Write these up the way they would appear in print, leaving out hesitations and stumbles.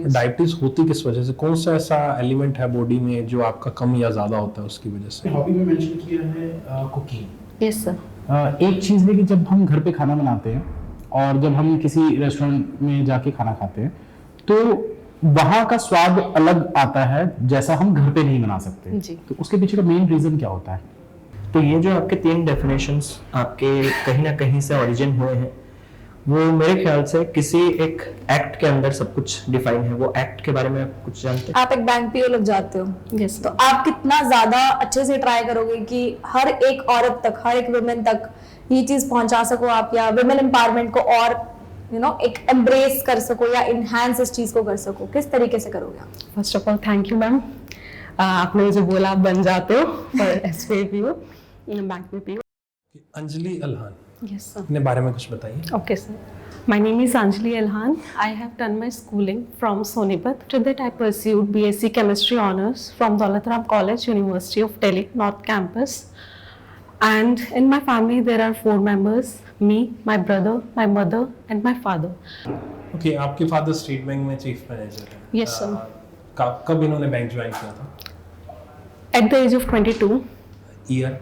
Diabetes. Diabetes होती किस वजह से, कौन सा ऐसा एलिमेंट है बॉडी में जो आपका कम या ज्यादा होता है उसकी वजह से? हॉबी में मेंशन किया है कुकिंग। Yes sir. एक चीज़ है कि जब हम घर पे खाना बनाते हैं और जब हम किसी रेस्टोरेंट में जाके खाना खाते हैं तो वहाँ का स्वाद अलग आता है जैसा हम घर पे नहीं बना सकते जी। तो उसके पीछे का मेन रीजन क्या होता है? तो ये जो आपके 3 डेफिनेशंस आपके कहीं ना कहीं से ओरिजिन हुए हैं, वो मेरे ख्याल से किसी एक एक्ट के अंदर सब कुछ डिफाइन है। वो एक्ट के बारे में आप कुछ जानते हैं? आप एक बैंक पीओ लग जाते हो। यस। तो आप कितना ज्यादा अच्छे से ट्राई करोगे कि हर एक औरत तक, हर एक वुमेन तक ये चीज पहुंचा सको आप, या वुमेन एम्पावरमेंट को और एक एम्ब्रेस कर सको या इनहैंस इस चीज को कर सको, किस तरीके से करोगे आप? First of all thank you ma'am, आपने मुझे बोला आप बन जाते हो और एसबीआई पीओ, बैंक में PO. Anjali Alhan, yes sir. अपने बारे में कुछ बताइए। Okay, sir. My name is Anjali Elhan. I have done my schooling from Sonipat. After that, I pursued BSc Chemistry Honours from Daulat Ram College, University of Delhi, North Campus. And in my family, there are 4 members: me, my brother, my mother, and my father. Okay, आपके father state bank में chief manager हैं। Yes, sir. कब इन्होंने bank join किया था? At the age of 22, year?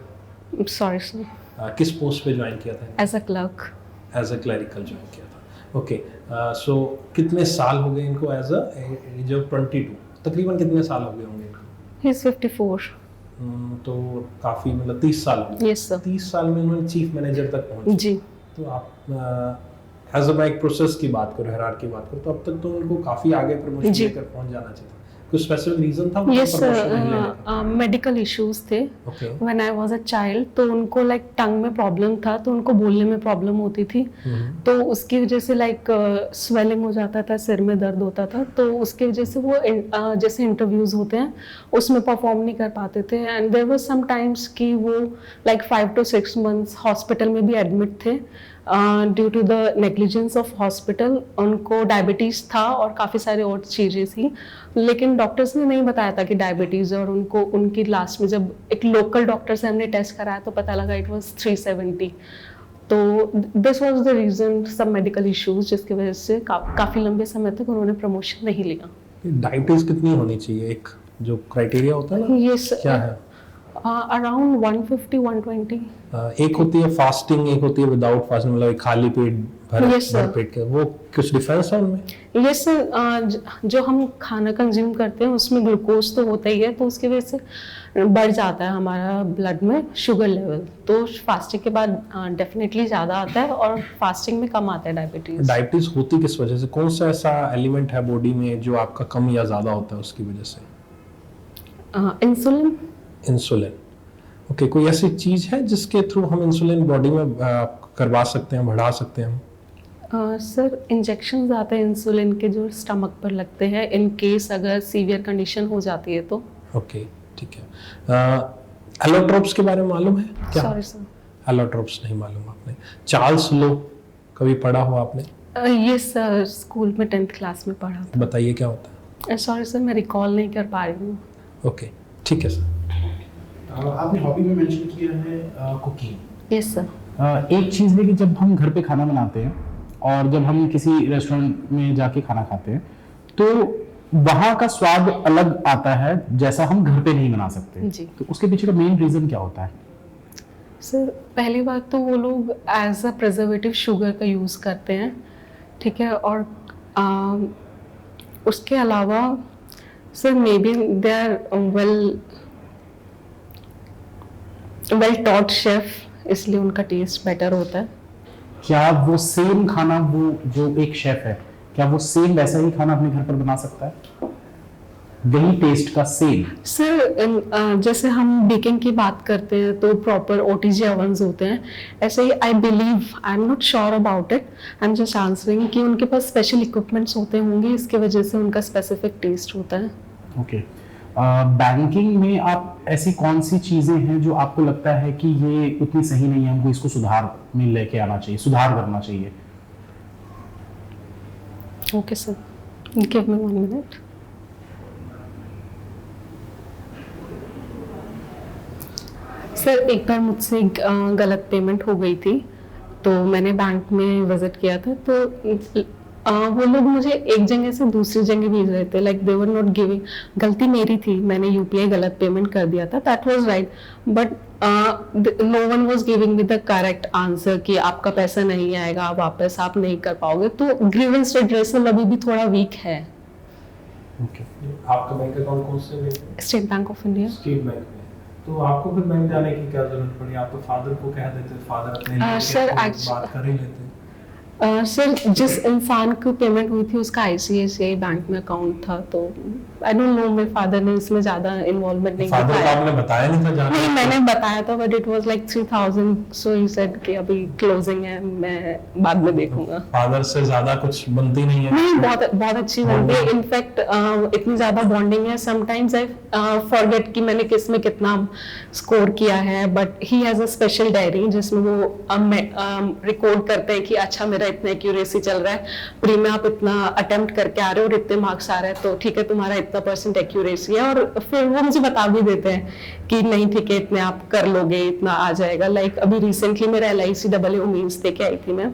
sorry sir, किस post पे join किया था? as a clerk. As a clerical join किया था। ओके, सो कितने साल हो गए इनको एज अ एज ऑफ 22? तकरीबन कितने साल हो गए होंगे इनको? He's 54. तो काफ़ी, मतलब 30 साल हो गए। Yes sir. 30 साल में उन्होंने चीफ मैनेजर तक पहुंचे। जी। तो आप एज अ एक प्रोसेस की बात करो, हेरार की बात करो, तो अब तक तो उनको काफ़ी आगे प्रमोशन जी। लेकर पहुंच जाना चाहिए था। कुछ स्पेसिफिक रीजन था? Yes sir, मेडिकल इश्यूज थे। Okay. When I was a child, तो उनको टंग में प्रॉब्लम था, तो उनको बोलने में प्रॉब्लम होती थी। तो उसकी वजह से स्वेलिंग हो जाता था, सिर में दर्द होता था, तो उसकी वजह से वो जैसे इंटरव्यूज होते हैं उसमें परफॉर्म नहीं कर पाते थे। And there was some times कि वो 5 to 6 months हॉस्पिटल में भी एडमिट थे due to the negligence of hospital. उनको डायबिटीज़ था और काफ़ी सारी और चीज़ें थी, लेकिन डॉक्टर्स ने नहीं बताया था कि डायबिटीज़, और उनकी लास्ट में जब एक लोकल डॉक्टर से हमने टेस्ट कराया तो पता लगा इट वाज 370। तो दिस वाज द रीज़न, सब मेडिकल इश्यूज, जिसकी वजह से काफ़ी लंबे समय तक उन्होंने प्रमोशन नहीं लिया। डायबिटीज कितनी होनी चाहिए? एक जो क्राइटेरिया होता है ना, ये क्या है? अराउंड 150-120। एक होती है फास्टिंग, एक होती है विदाउट फास्टिंग, मतलब खाली पेट भर Yes, sir. पेट के, वो कुछ डिफरेंस है उनमें? यस सर, जो हम खाना कंज्यूम करते हैं उसमें ग्लूकोज तो होता ही है, तो उसकी वजह से बढ़ जाता है हमारा ब्लड में शुगर लेवल। तो फास्टिंग के बाद डेफिनेटली ज़्यादा आता है और फास्टिंग में कम आता है डायबिटीज़। डायबिटीज होती किस वजह से, कौन सा ऐसा एलिमेंट है बॉडी में जो आपका कम या ज्यादा होता है उसकी वजह से? इंसुलिन। इंसुलिन। ओके, कोई ऐसी चीज है जिसके थ्रू हम इंसुलिन बॉडी में करवा सकते हैं, बढ़ा सकते हैं? सर, इंजेक्शन आते हैं इंसुलिन के जो स्टमक पर लगते हैं, इन केस अगर सीवियर कंडीशन हो जाती है तो। ओके, ठीक है। एलोट्रोप्स के बारे में मालूम है क्या? सॉरी सर, एलोट्रोप्स नहीं मालूम आपने? चार्ल्स लो कभी पढ़ा हो आपने? ये सर स्कूल में 10th क्लास में पढ़ा बताइए क्या होता था। सॉरी सर, मैं रिकॉल नहीं कर पा रही हूँ। ओके, ठीक है सर। आपने हॉबी में मेंशन किया है कुकिंग। Yes sir. एक चीज़ है कि जब हम घर पे खाना बनाते हैं और जब हम किसी रेस्टोरेंट में जाके खाना खाते हैं तो वहाँ का स्वाद अलग आता है जैसा हम घर पे नहीं बना सकते जी। तो उसके पीछे का मेन रीज़न क्या होता है? सर, पहली बात तो वो लोग एज अ प्रिजर्वेटिव शुगर का यूज़ करते हैं, ठीक है, और उसके अलावा sir may be they are well taught chef, इसलिए उनका टेस्ट बेटर होता है। क्या वो सेम खाना, वो जो एक शेफ है, क्या वो सेम वैसा ही खाना अपने घर पर बना सकता है, वही टेस्ट का सेम? सर, जैसे हम बेकिंग की बात करते हैं तो प्रॉपर ओटीजी ओवन्स होते हैं, ऐसे ही I believe, I am not sure about it, I am just answering कि उनके पास स्पेशल इक्विपमेंट्स होते होंगे, इसके वजह से उनका स्पेसिफिक टेस्ट होता है। ओके। बैंकिंग में आप ऐसी कौन सी चीज़ें हैं जो आपको लगता है कि ये उतनी सही नहीं है, हमको इसको सुधार में लेके आना चाहिए, सुधार करना चाहिए? Okay sir, give me 1 minute। Sir, एक बार मुझसे गलत पेमेंट हो गई थी, तो मैंने बैंक में विजिट किया था, तो वो लोग मुझे एक जगह से दूसरी जगह भेज रहे थे, like they were not giving. गलती मेरी थी, मैंने यूपीआई गलत पेमेंट कर दिया था, that was right, but no one was giving me the correct answer कि आपका पैसा नहीं आएगा, वापस आप नहीं कर पाओगे। तो ग्रीवेंस रिड्रेसल अभी भी थोड़ा वीक है। ओके, आपका बैंक अकाउंट कौन से बैंक में? State Bank of India. State bank में। तो आपको फिर बैंक जाने की क्या जरूरत पड़ी? आप तो फादर को कह देते, फादर अपने लिए सर, बात कर ही लेते। सर, जिस इंसान को पेमेंट हुई थी उसका आईसीआईसीआई बैंक में अकाउंट था, तो आई डोंट नो, मेरे फादर ने इसमें ज्यादा इन्वॉल्वमेंट नहीं फादर को दिखाया। आपने बताया नहीं था जाने? नहीं, मैंने बताया था, but it was like 3000, so he said कि अभी क्लोजिंग है, मैं बाद में देखूंगा। फादर से ज्यादा कुछ बनती नहीं है? नहीं, बहुत बहुत अच्छी बनती है। इनफैक्ट इतनी ज्यादा बॉन्डिंग है, समटाइम्स आई फॉरगेट कि मैंने किस में कितना स्कोर किया है, but he has a special diary जिसमें वो रिकॉर्ड करते हैं कि अच्छा मेरा इतना एक्यूरेसी चल रहा है, प्री में आप इतना अटेम्प्ट करके आ रहे हो और इतने मार्क्स आ रहे हैं, तो ठीक है तुम्हारा इतना % एक्यूरेसी है। और फिर वो मुझे बता भी देते हैं कि नहीं ठीक है, इतने आप कर लोगे, इतना आ जाएगा। लाइक अभी रिसेंटली मेरा LIC AA मीन्स दे के आई थी मैं,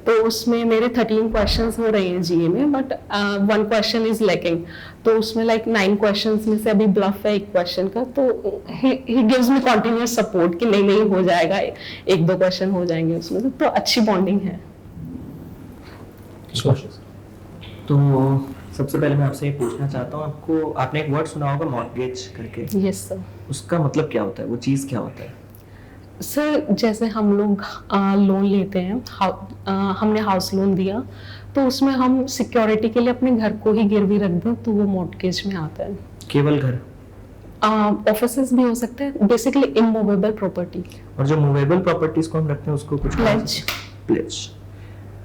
तो उसमें मेरे 13 क्वेश्चंस हो रहे हैं जीए में, बट 1 क्वेश्चन इज लैकिंग, तो उसमें लाइक 9 क्वेश्चंस में से अभी ब्लफ है 1 क्वेश्चन का, तो he gives me continuous support कि नहीं नहीं हो जाएगा, 1-2 क्वेश्चन हो जाएंगे उसमें, तो अच्छी बॉन्डिंग है। तो सबसे पहले मैं आपसे ये पूछना चाहता हूँ, आपने एक वर्ड सुना होगा मॉर्गेज करके, यस सर। उसका मतलब क्या होता है, वो चीज़ क्या होता है? सर, जैसे हम लोग लोन लेते हैं, हमने हाउस लोन दिया, तो उसमें हम सिक्योरिटी के लिए अपने घर को ही गिरवी रख दें, तो वो मॉर्गेज में आता है। केवल घर? ऑफिसेस भी हो सकते हैं, बेसिकली इमूवेबल प्रॉपर्टी। और जो मूवेबल प्रॉपर्टीज को हम रखते हैं उसको कुछ प्लेज। प्लेज।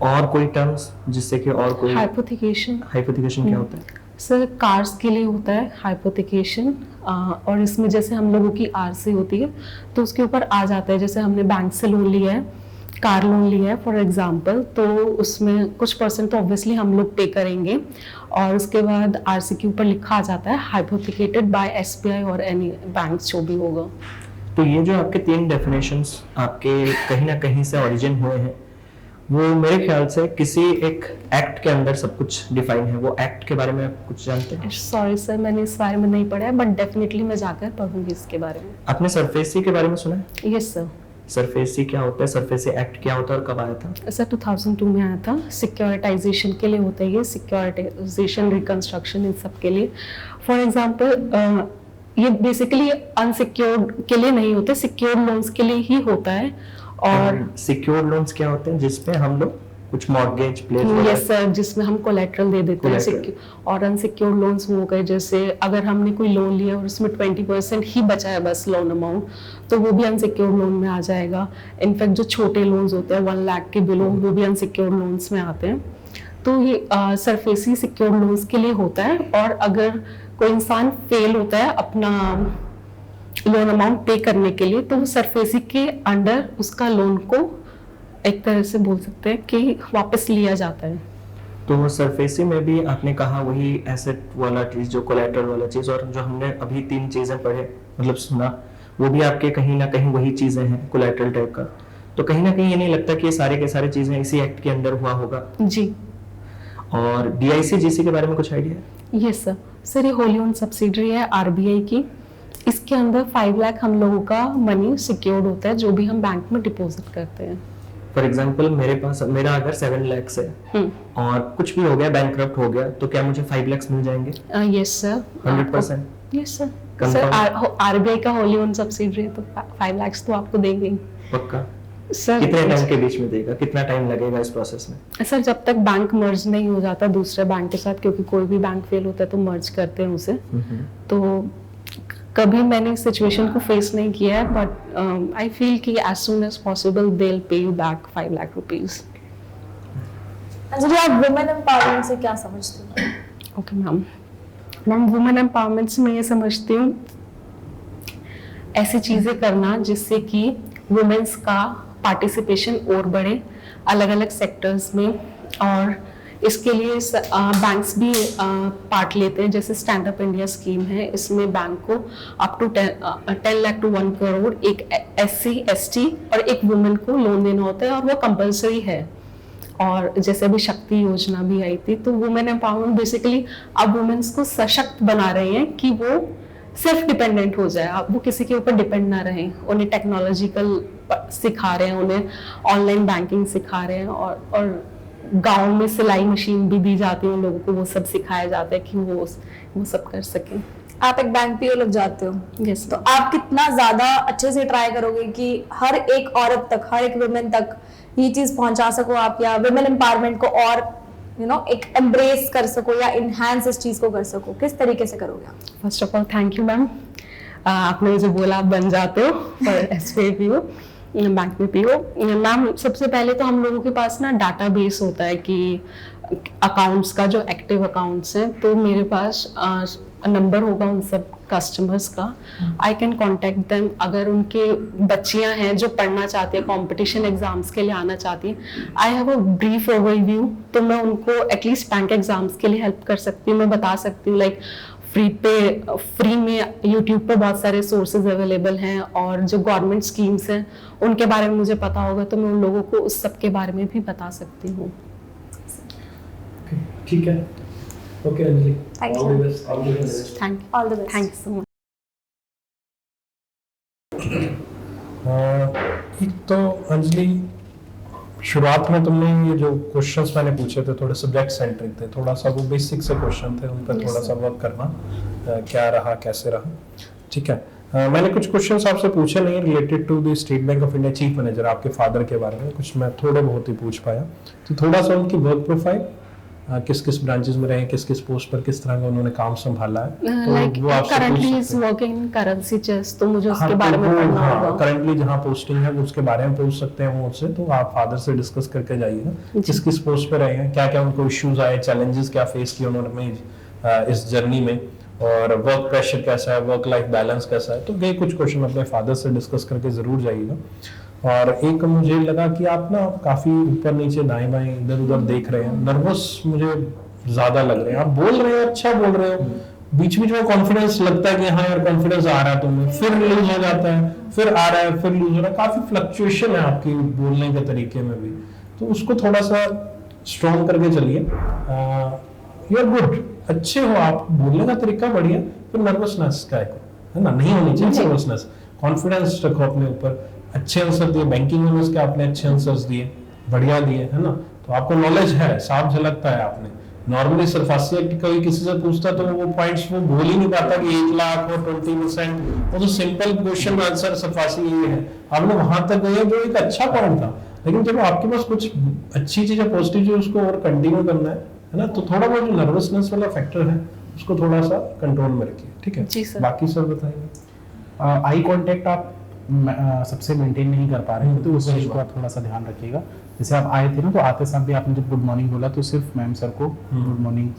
और कोई टर्म्स जिससे कि और कोई? हाइपोथिकेशन। हाइपोथिकेशन क्या होता है? सर, कार्स के लिए होता है हाइपोथिकेशन, और इसमें जैसे हम लोगों की आरसी होती है तो उसके ऊपर आ जाता है, जैसे हमने बैंक से लोन लिया है, कार लोन लिया है फॉर एग्जांपल, तो उसमें कुछ % तो ऑब्वियसली हम लोग पे करेंगे, और उसके बाद आरसी के ऊपर लिखा आ जाता है हाइपोथिकेटेड बाय SBI और एनी बैंक जो भी होगा। तो ये जो आपके 3 डेफिनेशंस आपके कहीं ना कहीं से ओरिजिन हुए हैं, वो मेरे ख्याल से किसी एक एक्ट के अंदर सब कुछ डिफाइन है। वो एक्ट के बारे में आप कुछ जानते हैं? सॉरी सर, मैंने इस बारे में नहीं पढ़ा है, बट डेफिनेटली मैं जाकर पढ़ूंगी इसके बारे में। आपने सरफेसी के बारे में सुना है? Yes sir. सरफेसी क्या होता है, सरफेसी एक्ट क्या होता है और कब आया था? सर 2002 में आया था। सिक्योरिटाइजेशन के लिए होता है ये, सिक्योरिटाइजेशन, रिकंस्ट्रक्शन, इन सब के लिए। फॉर एग्जांपल ये बेसिकली अनसिक्योर्ड के लिए नहीं होते, सिक्योर्ड लोन्स के लिए ही होता है। और सिक्योर्ड लोन्स क्या होते हैं? जिसपे हम लोग कुछ मॉर्गेज, प्लेज, यस सर, जिसमें हम कोलेट्रल दे देते हैं। Collateral। और अनसिक्योर्ड लोन्स हो गए, जैसे अगर हमने कोई लोन लिया और उसमें 20% ही बचा है बस लोन अमाउंट, तो वो भी अनसिक्योर्ड लोन में आ जाएगा। इनफैक्ट जो छोटे लोन्स होते हैं 1 लाख के बिलो, वो भी अनसिक्योर्ड लोन्स में आते हैं। तो ये सरफेसी सिक्योर्ड लोन्स के लिए होता है। और अगर कोई इंसान फेल होता है अपना लोन अमाउंट पे करने के लिए, तो वो सरफेसी के अंडर उसका लोन को एक तरह से बोल सकते हैं कि वापस लिया जाता है। तो सरफेसी में भी आपने कहा वही एसेट वाला चीज, जो कोलेट्रल वाला चीज, और जो हमने अभी 3 चीजें पढ़े, मतलब सुना, वो भी आपके कहीं ना कहीं वही चीजें हैं, कोलेट्रल टाइप का। तो कहीं ना कहीं ये नहीं लगता कि ये सारे के सारे चीजें इसी एक्ट के अंदर हुआ होगा? जी। और DICGC के बारे में कुछ आइडिया है? Yes sir. सर, ये होली ओन सब्सिडरी है RBI की। इसके अंदर 5 लाख हम लोगों का मनी सिक्योर्ड होता है, जो भी हम बैंक में डिपॉजिट करते हैं। फॉर एग्जाम्पल मेरा अगर 7 लाख है और कुछ भी हो गया, बैंकक्रप्ट हो गया, तो क्या मुझे 5 लाख मिल जाएंगे? Yes sir. 100%? Yes sir. Confirm? Sir, RBI का होली ओन सब्सिडरी है, तो 5 लाख तो आपको देंगे ही। पक्का? सर, कितने टाइम के बीच में देगा, कितना टाइम लगेगा इस प्रोसेस में? सर, जब तक बैंक मर्ज नहीं हो जाता दूसरे बैंक के साथ, क्योंकि कोई भी बैंक फेल होता है तो मर्ज करते हैं उसे, तो कभी मैंने सिचुएशन को फेस नहीं किया है, बट आई फील कि as soon as possible they will pay you back 5 lakh rupees. Anjali, आप वुमेन एम्पावरमेंट से क्या समझते हैं? ओके मैम, वुमेन एम्पावरमेंट से मैं ये समझती हूँ ऐसी चीज़ें करना जिससे कि वुमेन्स का पार्टिसिपेशन और बढ़े अलग अलग सेक्टर्स में। और इसके लिए बैंक्स भी पार्ट लेते हैं, जैसे स्टैंड अप इंडिया स्कीम है, इसमें बैंक को up to 10 lakh to 1 crore एक SC ST और एक वुमेन को लोन देना होता है, और वो कंपलसरी है। और जैसे अभी शक्ति योजना भी आई थी, तो वुमेन एम्पावरमेंट बेसिकली अब वुमेन्स को सशक्त बना रहे हैं कि वो सेल्फ डिपेंडेंट हो जाए, अब वो किसी के ऊपर डिपेंड ना रहें। उन्हें टेक्नोलॉजिकल सिखा रहे हैं, उन्हें ऑनलाइन बैंकिंग सिखा रहे हैं, और गांव में सिलाई मशीन भी दी जाती है उन लोगों को, वो सब सिखाया जाता है कि वो सब कर सकें। आप एक बैंक पीओ लग जाते हो, यस, तो आप कितना ज्यादा अच्छे से ट्राई करोगे कि हर एक औरत तक, हर एक वुमेन तक ये चीज पहुंचा सको आप, या वुमेन एम्पावरमेंट को और एक एम्ब्रेस कर सको या इनहैंस इस चीज को कर सको, किस तरीके से करोगे आप? First of all thank you ma'am, आपने मुझे बोला आप बन जाते हो पर एसबीआई पीओ, बैंक में पीओ। मैम सबसे पहले तो हम लोगों के पास ना डाटाबेस होता है कि अकाउंट्स का, जो एक्टिव अकाउंट्स हैं, तो मेरे पास नंबर होगा उन सब कस्टमर्स का। I can contact them. अगर उनके बच्चियां हैं जो पढ़ना चाहती है, कंपटीशन एग्जाम्स के लिए आना चाहती हैं, I have a brief overview, तो मैं उनको एटलीस्ट बैंक एग्जाम्स के लिए हेल्प कर सकती हूँ। मैं बता सकती हूँ लाइक फ्री में यूट्यूब पे बहुत सारे सोर्सेज अवेलेबल हैं, और जो गवर्नमेंट स्कीम्स हैं उनके बारे में मुझे पता होगा, तो मैं उन लोगों को उस सब के बारे में भी बता सकती हूँ। ठीक है, okay Anjali, Thank all you. The best, all the best. Thank all the best. You so much. एक तो अंजलि, शुरुआत में तुमने ये जो क्वेश्चंस मैंने पूछे थे थोड़े सब्जेक्ट सेंट्रिक थे, थोड़ा सा वो बेसिक से क्वेश्चन थे, उन पर Yes, थोड़ा sir. सा वर्क करना, क्या रहा कैसे रहा, ठीक है। मैंने कुछ क्वेश्चंस आपसे पूछे नहीं related to the State Bank of India chief manager, आपके फादर के बारे में कुछ मैं थोड़ा बहुत ही पूछ पाया, तो थोड़ा सा उनकी वर्क प्रोफाइल, किस किस ब्रांचेस में रहे, किस किस पोस्ट पर किस तरह का उन्होंने काम संभाला है, तो लाइक वो आपसे करंटली पूछ इज सकते हैं। वर्किंग इन करेंसी चेस, तो मुझे उसके हाँ, बारे में पढ़ना होगा। करंटली जहाँ पोस्टिंग है वो उसके बारे में पूछ सकते हैं वो मुझसे, तो आप फादर से डिस्कस करके जाइएगा किस किस पोस्ट पे रहे हैं, क्या क्या उनको इश्यूज आए, चैलेंजेस क्या फेस किए उन्होंने इस जर्नी में, और वर्क प्रेशर कैसा है, वर्क लाइफ बैलेंस कैसा है, तो ये कुछ क्वेश्चन अपने फादर से डिस्कस करके जरूर जाइएगा। और एक मुझे लगा कि आप ना काफी ऊपर नीचे दाएं बाएं इधर उधर देख रहे हैं, नर्वस मुझे ज्यादा लग रहे हैं। आप बोल रहे हो, अच्छा बोल रहे हो, बीच बीच में कॉन्फिडेंस लगता है कि हाँ यार कॉन्फिडेंस आ रहा है तुम्हें, फिर लूज हो जाता है, फिर आ रहा है, फिर लूज हो रहा है, काफी फ्लक्चुएशन है आपकी बोलने के तरीके में भी, तो उसको थोड़ा सा स्ट्रॉन्ग करके चलिए। यू आर गुड, अच्छे हो आप, बोलने का तरीका बढ़िया, फिर नर्वसनेस का है ना, नहीं होनी चाहिए नर्वसनेस, कॉन्फिडेंस रखो अपने ऊपर, अच्छे आंसर दिए, बैंकिंग में उसके आपने अच्छे आंसर्स दिए, बढ़िया दिए, है ना, तो आपको नॉलेज है, साफ झलकता है आपने। नॉर्मली सरफासी कोई किसी से पूछता तो वो पॉइंट्स वो बोल ही नहीं पाता कि 1 लाख और 20%, वो तो सिंपल क्वेश्चन आंसर सरफासी ये है, आपने वहां तक गए जो एक अच्छा पॉइंट था, लेकिन जब आपके पास कुछ अच्छी चीजें पॉजिटिव चीज उसको और कंटिन्यू करना है ना, तो थोड़ा बहुत जो नर्वसनेस वाला फैक्टर है उसको थोड़ा सा कंट्रोल में रखिए, ठीक है। जी सर। बाकी सर बताइए। आई कांटेक्ट आप सबसे मेंटेन नहीं कर पा रहे हैं, तो उस चीज को आप थोड़ा सा ध्यान रखिएगा। जैसे आप आए थे ना, तो आते साथ भी आपने जब गुड मॉर्निंग बोला, तो सिर्फ मैम सर को गुड मॉर्निंग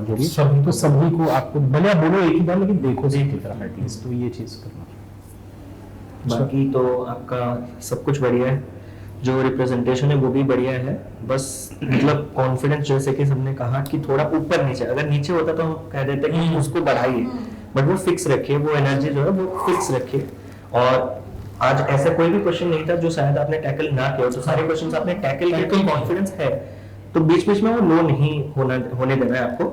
जो भी सभी तो सभी को आपको भले आप बोलो एक ही बार, लेकिन देखो सबकी तरफ एटलीस्ट, तो ये चीज करना। बाकी तो आपका सब कुछ बढ़िया है, जो रिप्रेजेंटेशन है वो भी बढ़िया है, बस मतलब कॉन्फिडेंस जैसे कि सबने कहा कि थोड़ा ऊपर नीचे, अगर नीचे होता तो हम कह देते कि उसको बढ़ाइए, बट वो फिक्स रखिए, वो एनर्जी जो है वो फिक्स रखिए। और आज ऐसा कोई भी क्वेश्चन नहीं था जो शायद आपने टैकल ना किया हो, तो सारे क्वेश्चंस आपने टैकल किए, तो कॉन्फिडेंस है, तो बीच बीच में वो लो नहीं होने देना है आपको।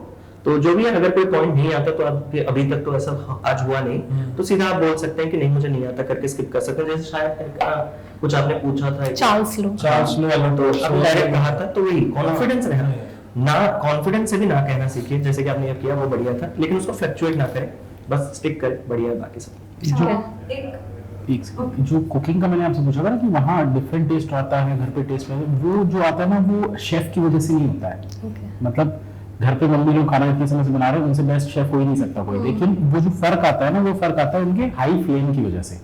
तो जो भी है, अगर कोई पॉइंट नहीं आता तो आप अभी तक तो ऐसा आज हुआ नहीं, तो सीधा आप बोल सकते हैं कि नहीं मुझे नहीं आता करके स्किप कर सकते हैं। जैसे शायद कुछ आपने पूछा था चार्ल्स लो, तो अब डायरेक्ट कहा था, तो वही कॉन्फिडेंस रहना ना, कॉन्फिडेंस से भी ना कहना सीखिए, जैसे कि आपने ये किया वो बढ़िया था, लेकिन उसको फ्लक्चुएट ना करें, बस स्टिक करें, बढ़िया है बाकी सब। एक जो कुकिंग का मैंने आपसे पूछा था ना कि वहाँ डिफरेंट टेस्ट आता है, घर पे टेस्ट आता है, वो जो आता है ना वो शेफ की वजह से नहीं होता है। मतलब घर पे मम्मी लोग खाना इतनी समय से बना रहे हैं, उनसे बेस्ट शेफ हो ही नहीं सकता कोई, लेकिन वो जो फर्क आता है ना, वो फर्क आता है उनके हाई फ्लेम की वजह से।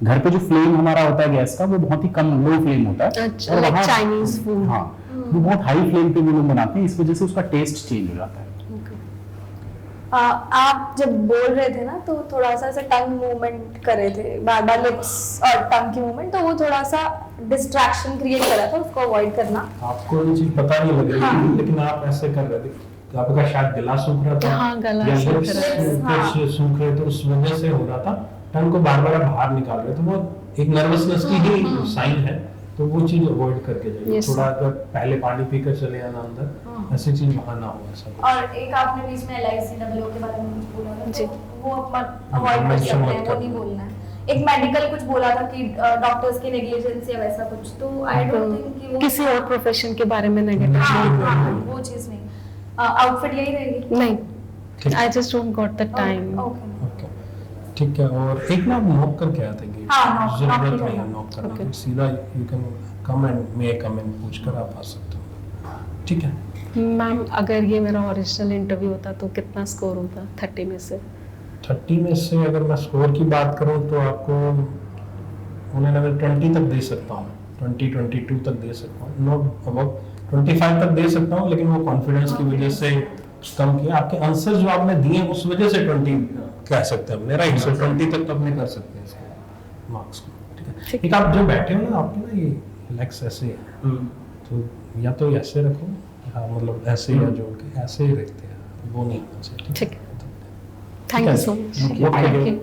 घर पे जो फ्लेम हमारा होता है गैस का, वो बहुत ही कम लो फ्लेम होता है, अच्छा, और like वहाँ- Chinese food। हाँ, वो बहुत हाई फ्लेम पे वो लोग बनाते हैं, इस वजह से उसका टेस्ट चेंज हो जाता है। आप जब बोल रहे थे ना, तो थोड़ा सा ऐसा टंग मूवमेंट कर रहे थे, बार बार लिप्स और टंग की मूवमेंट, तो वो थोड़ा सा डिस्ट्रैक्शन क्रिएट कर रहा था, उसको अवॉइड करना। आपको ये चीज पता नहीं लग रही थी, लेकिन आप ऐसे कर रहे थे, आपका शायद गला सूख रहा था, हाँ, गला या सूख lips रहा था। कुछ सूख रहे थे, उस वजह से हो रहा था, टंग को बार बार बाहर निकाल रहे थे, वो एक नर्वसनेस की ही साइन है, तो वो चीज अवॉइड करके जाइए। Yes, थोड़ा अगर पहले पानी पीकर चले आना अंदर, ऐसी चीज वहाँ ना हो ऐसा कुछ। और एक आपने बीच में LICWO के बारे में कुछ बोला था, जी। तो वो अवॉइड कर mention सकते मत हैं, वो करना। नहीं बोलना है। एक मेडिकल कुछ बोला था कि डॉक्टर्स की नेग्लिजेंस या वैसा कुछ, तो आई डोंट थिंक कि वो किसी और प्रोफेशन के बारे में नेगेटिव हाँ, वो चीज नहीं। आउटफिट यही रहेगी। नहीं, ठीक। I just don't got the time. Okay. Okay, ठीक है। और एक ना आप नॉक करके आए थे कि हाँ, knock जरूरत ही नहीं है करना। नॉक करने Okay. की, सीधा you can come and may come and पूछकर आप आ सकते हो, ठीक है। मैम अगर ये मेरा ओरिजिनल इंटरव्यू होता तो कितना स्कोर होता 30 में से? 30 में से अगर मैं स्कोर की बात करूं तो आपको उन्हें मैं 20 तक दे सकता हूँ, 20-22 तक दे सकता हूँ, नॉट अबव 25 तक दे सकता हूँ, लेकिन वो कॉन्फिडेंस की वजह से कम किया। आपके आंसर जो आपने दिए उस वजह से 20 कह सकते हैं अपने, राइट। सो 20 तक तो अपने कर सकते हैं इसके मार्क्स को, ठीक है। ठीक। एक आप जब बैठे हो ना, आपके ना ये लेग्स ऐसे है, तो या तो ऐसे रखो, हाँ मतलब ऐसे या जोड़ के ऐसे ही रखते हैं, वो नहीं होना चाहिए, ठीक है, thank you so much. Okay. Thank you.